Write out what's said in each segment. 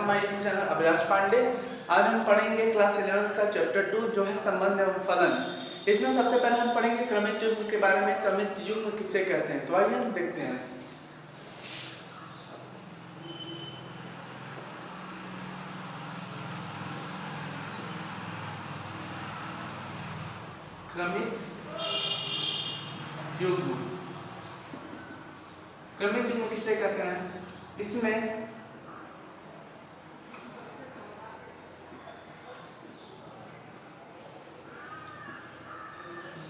हमारे YouTube channel Abhilash Pandey. आज हम पढ़ेंगे क्लास 11th का चैप्टर 2 जो है संबंध एवं फलन। इसमें सबसे पहले हम पढ़ेंगे क्रमित युग्म के बारे में। क्रमित युग्म किसे कहते हैं, तो आइए हम देखते हैं। क्रमित युग्म, क्रमित युग्म किसे कहते हैं? इसमें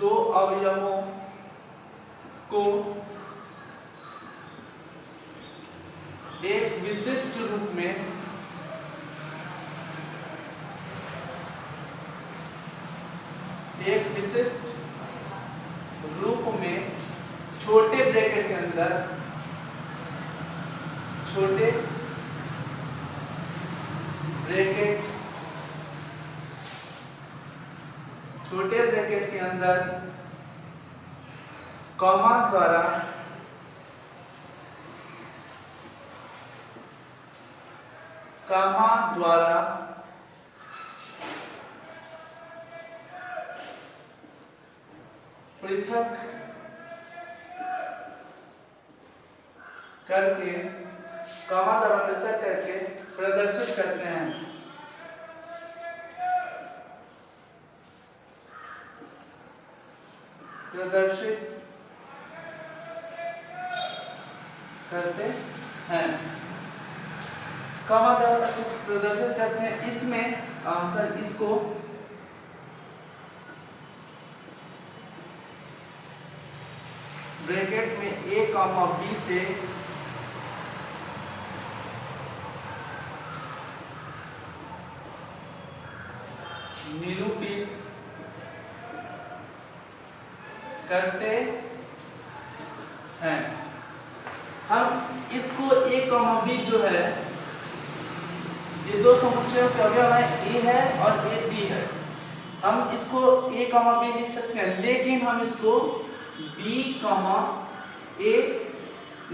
दो अवयवों को एक विशिष्ट रूप में छोटे ब्रैकेट के अंदर छोटे ब्रैकेट के अंदर कॉमा द्वारा पृथक करके प्रदर्शित करते हैं। कॉमा द्वारा प्रदर्शित करते हैं। इसमें इसको ब्रैकेट में a, b से निरूपित करते हैं। हम इसको a, b जो है, ये दो समुच्चयों के अवयव है, a है और a b है। हम इसको a, b लिख सकते हैं, लेकिन हम इसको b, a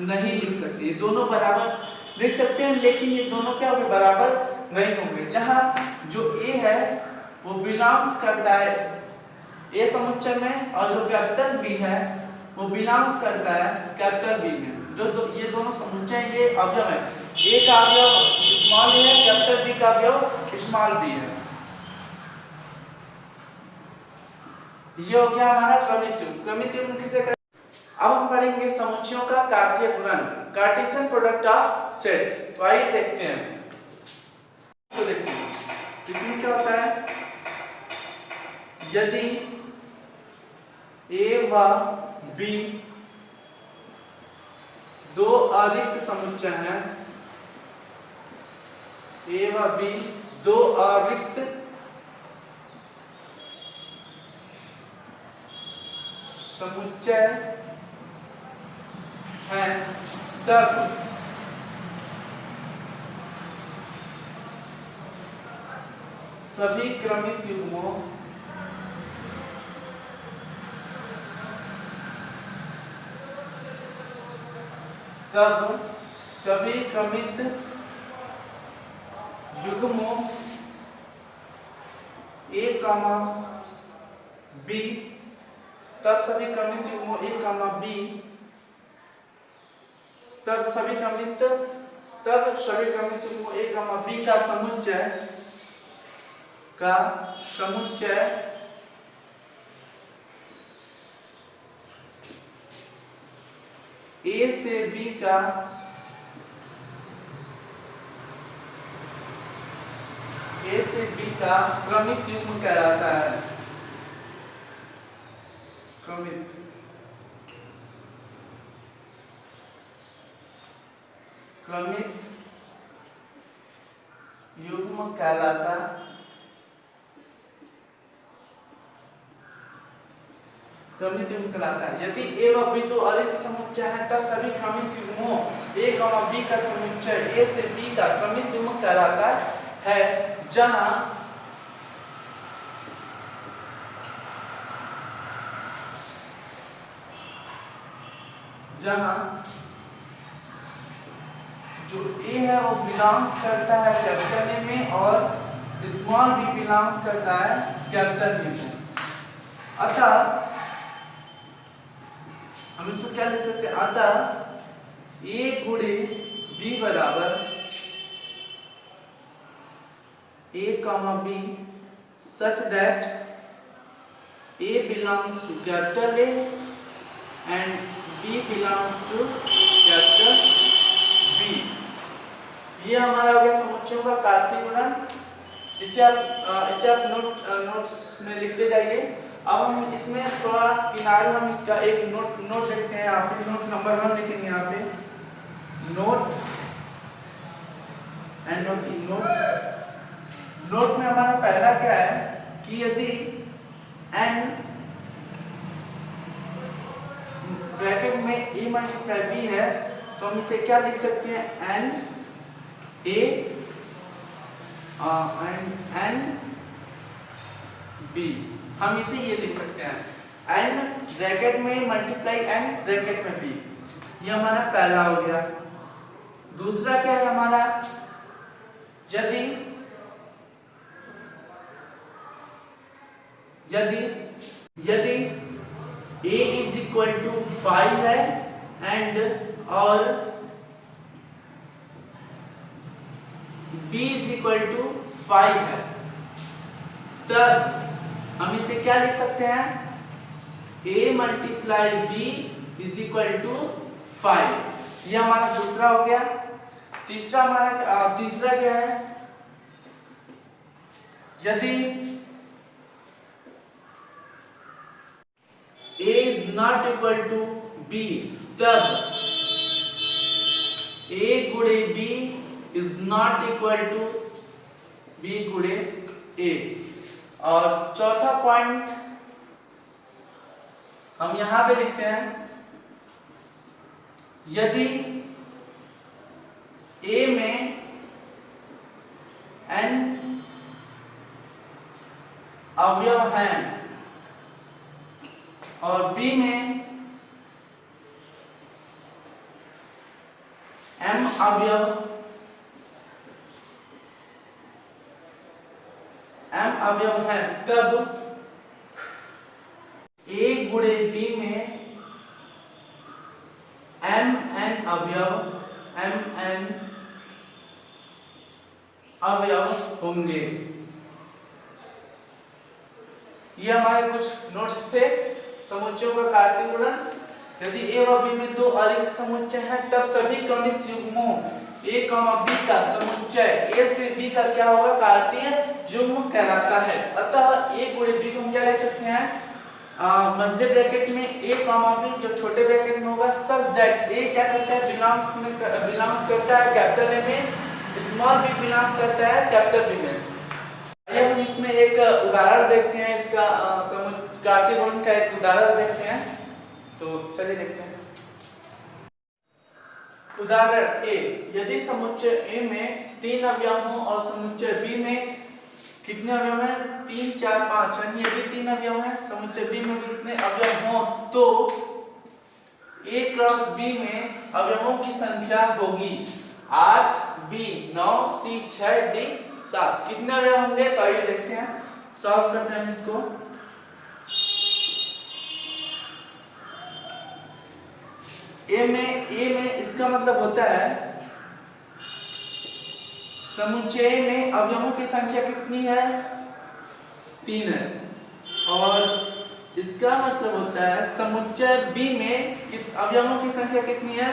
नहीं लिख सकते। ये दोनों बराबर लिख सकते हैं, लेकिन ये दोनों क्या होंगे? बराबर नहीं होंगे। जहां जो a है वो बिलोंग्स करता है a समुच्चय में, और जो कैपिटल B है वो बिलोंग्स करता है कैपिटल B में। ये दोनों समुच्चय, ये अवयव है। a का अवयव स्मॉल a है, कैपिटल B का अवयव स्मॉल b है। ये हो गया हमारा क्रमित युग्म। क्रमित युग्म किसे कहते हैं? अब हम पढ़ेंगे समुच्चयों का कार्तीय गुणन, कार्टेशियन प्रोडक्ट ऑफ सेट्स। तो आइए देखते हैं। इसमें क्या होता है? यदि a व b दो अरिक्त समुच्चय हैं, a व b दो अरिक्त समुच्चय हैं, तब सभी क्रमित युग्मों a, b तब सभी क्रमित युग्मों a, b तब सभी क्रमित युग्मों a, b का समुच्चय a से b का क्रमित युग्म कहलाता है। क्रमित युग्म कहलाता है। यदि a व b दो अरिक्त समुच्चय हैं, तब सभी क्रमित युग्मों a, b का समुच्चय a से b का क्रमित युग्म कहलाता है। जहां जो ए है वो बिलोंग्स करता है कैपिटल ए में और स्मॉल बी बिलोंग्स करता है कैपिटल बी में। अतः हम इसको क्या लिख सकते हैं, अतः ए गुणे बी बराबर a comma b such that a belongs to capital A and b belongs to capital B। ये हमारा हो गया समुच्चयों का कार्तीय गुणन। इसे आप नोट्स में लिखते जाइए। अब हम इसमें थोड़ा किनारे हम इसका एक नोट लिखते हैं। यहाँ पे नोट नंबर 1 लिखेंगे, यहाँ पे नोट एंड नोट नोट में हमारा पहला क्या है कि यदि n ब्रैकेट में a मल्टीप्लाई b है तो हम इसे क्या लिख सकते हैं, n a n b। हम इसे ये लिख सकते हैं n ब्रैकेट में मल्टीप्लाई n ब्रैकेट में b। ये हमारा पहला हो गया। दूसरा क्या है हमारा, यदि a इज इक्वल टू 5 है एंड और b इज इक्वल टू 5 है, तब हम इसे क्या लिख सकते हैं, a multiply b is equal to 5। यह हमारा दूसरा हो गया। तीसरा क्या है, यदि a is not equal to b, तब a गुणे b is not equal to b गुणे a। और चौथा पॉइंट हम यहां पे लिखते हैं, यदि a में n अवयव हैं और b में m अवयव है, तब a गुणे b में mn अवयव होंगे। ये हमारे कुछ नोट्स थे समुच्चयों का कार्तीय गुणन। यदि a व b में दो अरिक्त समुच्चय हैं तब सभी क्रमित युग्मों a, b का समुच्चय a से b का क्या होगा, कार्तीय युग्म कहलाता है। अतः a गुणे b को हम क्या लिख सकते हैं, मध्य ब्रैकेट में a, b जो छोटे ब्रैकेट में होगा, सच दैट a क्या करता है, बिलोंग्स करता है कैपिटल A में, स्मॉल b बिलोंग्स करता है कैपिटल B में। आइए हम इसमें एक उदाहरण देखते हैं, इसका कार्तीय गुणन का एक उदाहरण देखते हैं। तो चलिए देखते हैं। उदाहरण ए, यदि समुच्चय ए में 3 अवयव हों और समुच्चय बी में कितने अवयव हैं, 3 4 5, यानी ये भी 3 अवयव हैं, समुच्चय बी में भी इतने अवयव हों तो a क्रॉस b में अवयवों की संख्या होगी 8, b 9, c 6, d 7। कितने अवयव होंगे, तो आइए देखते हैं, सॉल्व करते हैं इसको। a में इसका मतलब होता है समुच्चय में अवयवों की संख्या कितनी है, 3 है, और इसका मतलब होता है समुच्चय b में अवयवों की संख्या कितनी है,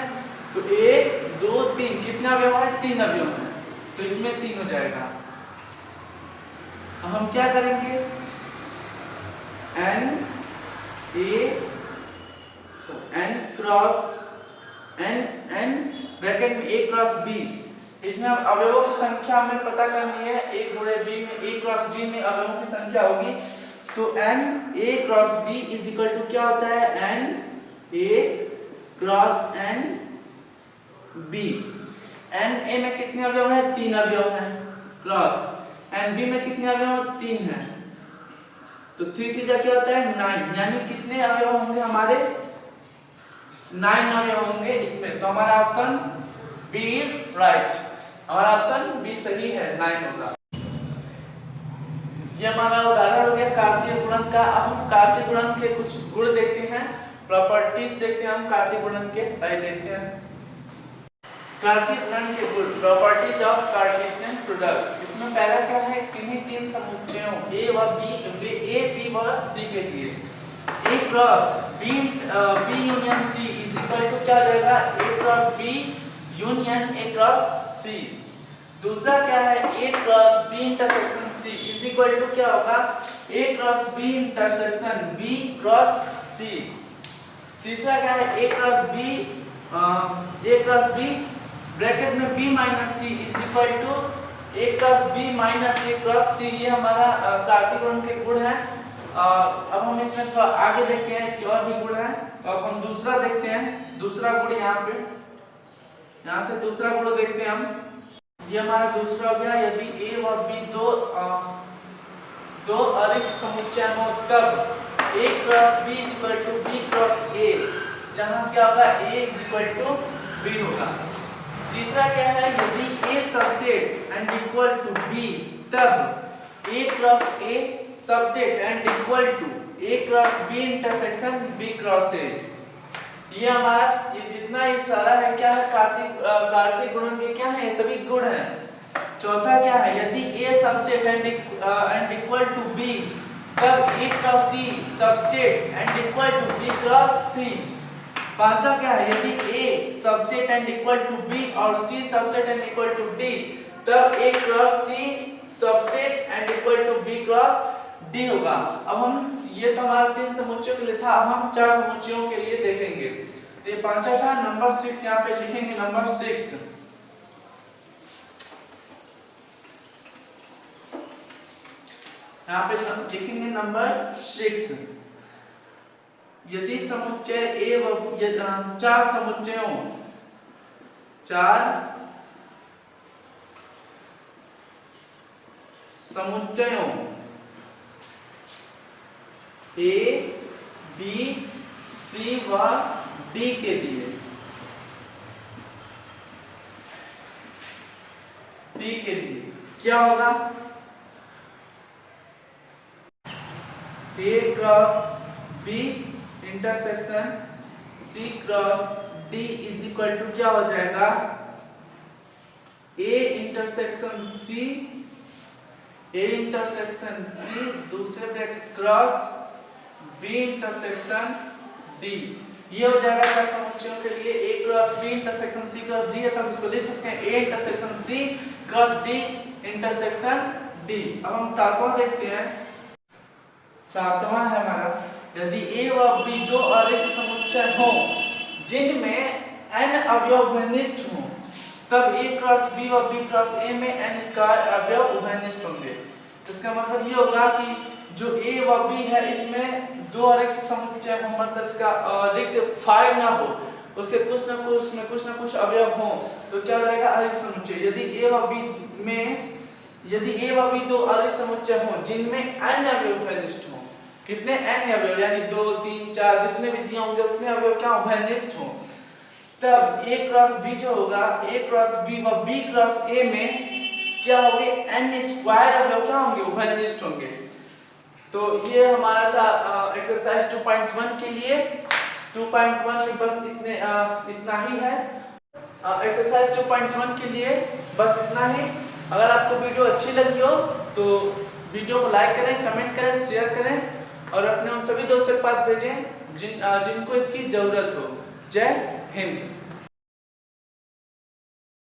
तो 1 2 3, कितने अवयव है, 3 अवयव है, तो इसमें 3 हो जाएगा। अब हम क्या करेंगे, n ब्रैकेट में a क्रॉस b, इसमें अवयवों की संख्या हमें पता करनी है। a गुणे b में a क्रॉस b में अवयवों की संख्या होगी, तो n a cross b is equal to क्या होता है, n a cross n b। n a में कितने अवयव है, 3 अवयव है, क्रॉस n b में कितने अवयव, 3 है, तो 3 3 क्या होता है 9, यानी कितने अवयव होंगे हमारे, 9 अवयव होंगे इसमें। तो हमारा ऑप्शन बी इज राइट। हमारा ऑप्शन बी सही है, 9 होगा। ये हमारा उदाहरण हो गया कार्तीय गुणन का। अब हम कार्तीय गुणन के कुछ गुण देखते हैं, प्रॉपर्टीज देखते हैं हम कार्तीय गुणन के। आइए देखते हैं कार्तीय गुणन के गुण, प्रॉपर्टीज ऑफ कार्टेशियन प्रोडक्ट। इसमें पहला क्या है, किन्हीं तीन समुच्चयों ए व बी व सी के लिए A cross B union C is equal to क्या हो जाएगा, A cross B union A cross C. दूसरा क्या है, A cross B intersection C is equal to क्या होगा, A cross B intersection B cross C. तीसरा क्या है, ए क्रॉस बी ब्रैकेट में B minus C is equal to A cross B minus A cross C. ये हमारा कार्तीय गुणन के गुण है। अब हम इसमें थोड़ा आगे देखते हैं, इसके और भी गुण है। तो अब हम दूसरा देखते हैं, दूसरा गुण यहाँ से दूसरा गुण देखते हैं हम। ये हमारा दूसरा हो गया, यदि ए व बी दो अरिक्त समुच्चय हो तब A cross B is equal to B cross A, जहां क्या होगा, A is equal to B होगा। तीसरा क्या है, यदि A subset and equal to B तब A cross A subset and equal to A cross B intersection B cross A. ये हमारा जितना ये सारा है क्या है, कार्तीय गुणन के क्या है, सभी गुण हैं। चौथा क्या है, यदि A subset and equal to B तब A cross C subset and equal to B cross C. पांचवा क्या है, यदि A subset and equal to B और C subset and equal to D तब A cross C subset and equal to B cross D होगा। अब हम ये तो हमारा तीन समुच्चयों के लिए था, अब हम चार समुच्चयों के लिए देखेंगे। तो ये पांचवा था, नंबर 6 यहाँ पे लिखेंगे, नंबर 6 यहाँ पे लिखेंगे नंबर 6। यदि समुच्चय ए व चार समुच्चयों ए बी सी व डी के लिए क्या होगा, A cross B intersection C cross D is equal to क्या हो जाएगा, ए इंटरसेक्शन सी दूसरे bracket cross B intersection D. ये हो जाएगा चार समुच्चयों के लिए, A cross B intersection C cross D है, तब इसको लिख सकते हैं A intersection C cross D intersection D. अब हम सातवां देखते हैं। सातवां है हमारा, यदि ए व बी दो अरिक्त समुच्चय हो जिनमें n अवयव उभयनिष्ठ हो तब ए क्रॉस बी और बी क्रॉस ए में n स्क्वायर अवयव उभयनिष्ठ होंगे। इसका मतलब ये होगा कि जो ए व बी है इसमें दो अरिक्त समुच्चय हो, मतलब इसका रिक्त फाई ना हो, उसके कुछ ना कुछ अवयव हो, तो क्या हो जाएगा, अरिक्त समुच्चय। यदि ए व बी दो अरिक्त समुच्चय हो जिनमें n अवयव उभयनिष्ठ हो, कितने n अवयव यानी 2 3 4 जितने भी दिए होंगे उतने अवयव क्या उभयनिष्ठ हो, तब a क्रॉस b जो होगा, a क्रॉस b व b क्रॉस a में क्या होंगे, n स्क्वायर अवयव क्या होंगे, उभयनिष्ठ होंगे। तो ये हमारा था एक्सरसाइज 2.1 के लिए। 2.1 में बस इतना ही है। एक्सरसाइज 2.1 के लिए बस इतना ही। अगर आपको वीडियो अच्छी लगी हो तो वीडियो को लाइक करें, कमेंट करें, शेयर करें और अपने उन सभी दोस्तों के पास भेजें जिनको इसकी जरूरत हो। जय हिंद।